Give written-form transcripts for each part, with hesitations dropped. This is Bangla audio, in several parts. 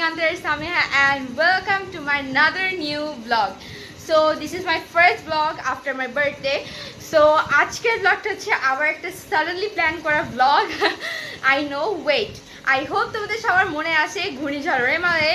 Antar Samiha and welcome to my another new vlog. So this is my first vlog after my birthday. So আজকের vlogটা হচ্ছে আবার একটা suddenly plan করা vlog. I know, wait. I hope তোমাদের সবার মনে আছে ঘূর্ণিঝড় রেমালে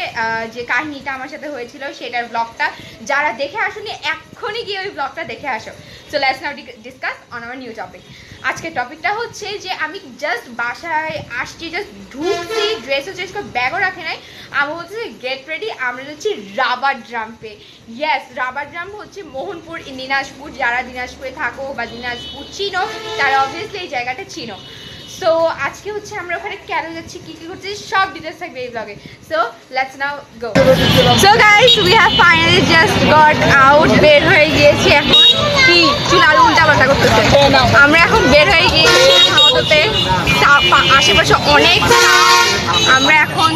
যে কাহিনীটা আমার সাথে হয়েছিল সেটার ব্লগটা যারা দেখে আসোনি এক্ষুনি গিয়ে ওই ব্লগটা দেখে আসো। So let's now discuss on our new topic. আজকের টপিকটা হচ্ছে যে আমি জাস্ট বাসায় আসছি, জাস্ট ঢুকছি, ড্রেসও চেঞ্জ করে ব্যাগও রাখে নাই। আমি বলছি গেট রেডি, আমরা যাচ্ছি রাবার ড্রাম্পে। ইয়েস, রাবার ড্রাম্প হচ্ছে মোহনপুর দিনাজপুর। যারা দিনাজপুরে থাকো বা দিনাজপুর চিনো তারা অবভিয়াসলি এই জায়গাটা চিনো। সো আজকে হচ্ছে আমরা ওখানে কেন যাচ্ছি, কী কী করছি সব ডিটেলস থাকবে এই ব্লগে। So let's now go. So guys we have finally just got out, বের হয়ে গিয়েছি। এখন কি চুল আলু উল্টা পাল্টা করতেছে। আমরা এখন বের হয়ে গিয়েছি হাওড়াতে, আশেপাশে অনেক আমরা এখন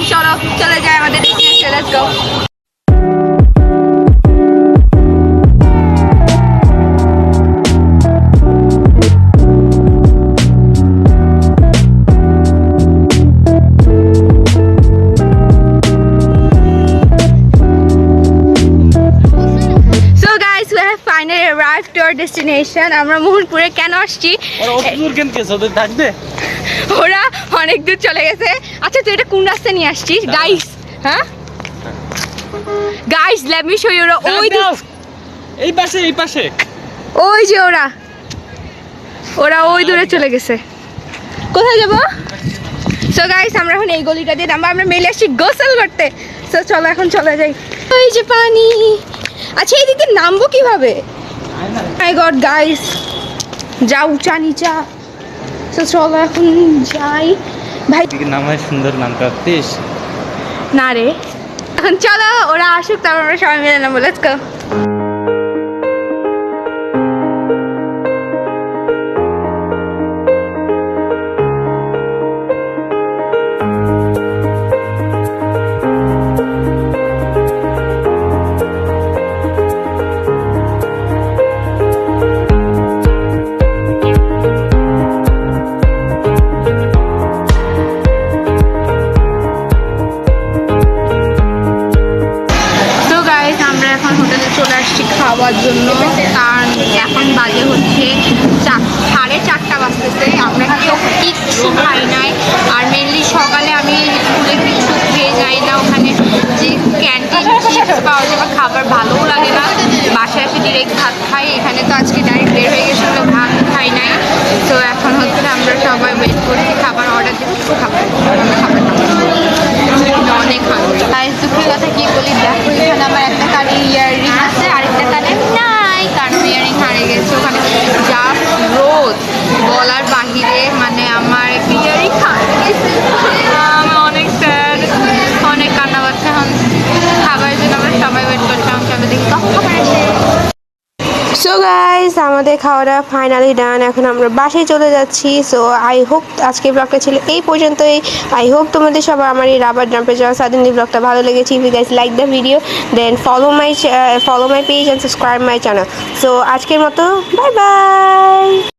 চলে যাই আমাদের ডেস্টিনেশন। Let's go. ডেস্টিনেশন আমরা মোহনপুরে কেন আসছি, ওরা অনেক দূর চলে গেছে। আচ্ছা তুই এটা কোন রাস্তা নিয়ে আসছিস গাইস? হ্যাঁ guys let me show you. ওই এই পাশে এই পাশে ওই যে ওরা ওই দূরে চলে গেছে। কোথায় যাব? সো গাইস আমরা এখন এই গলিটা দিয়ে নামবো। আমরা মেলে আসছি গোসল করতে। সো চলো এখন চলে যাই। ওই যে পানি। আচ্ছা এই দিকে নামবো কিভাবে? মাই গড গাইস, যা উঁচা নিচা। তো চলো এখন যাই। ভাই নাম হয় সুন্দর, নাম কাটতিস না রে। এখন চলো ওরা আসুক, তারপর আমরা সবাই মিলে নামবো। Let's go. চলে আসছি খাওয়ার জন্য, কারণ এখন বাজে হচ্ছে 4:30 বাজতেছে। আমরা কেউ কিচ্ছু খাই নাই, আর মেনলি সকালে আমি স্কুলে কিছু খেয়ে যাই না। ওখানে যে ক্যান্টিন চিপস পাওয়া যায়, খাবার ভালোও লাগে না। বাসায় এসে ডিরেক্ট ভাত খাই। এখানে তো আজকে ডাইরেক্ট বের হয়ে গেছিলো, ভাত খাই নাই। তো এখন হচ্ছে আমরা সবাই ওয়েট করছি, খাবার অর্ডার দিচ্ছি। খাবার অনেক ভালো। দুঃখের কথা কি বলি, দেখো এখানে আমার একটা কানে ইয়াররিং আছে, আরেকটা কানে নাই, কারণ ইয়াররিং হারিয়ে গেছে। ওখানে যা রোদ বলার বাহিরে, মানে আমার একটা ইয়াররিং হারিয়ে গেছে। আমি অনেক স্যাড, অনেক কান্না পাচ্ছে। এখন খাবারের জন্য আমরা সবাই ওয়েট করছিলাম। চলো দেখি খাবার আসে। সো গাইস আমাদের খাওয়াটা ফাইনালি ডান। এখন আমরা বাসায় চলে যাচ্ছি। সো আই হোপ আজকের ব্লগটা ছিল এই পর্যন্তই। আই হোপ তোমাদের সবার আমার এই রাবার ড্রাম্পে যাওয়া সাডেনলি ব্লগটা ভালো লেগেছে। If you guys like the video then follow my page and subscribe my channel. So আজকের মতো বাই বাই।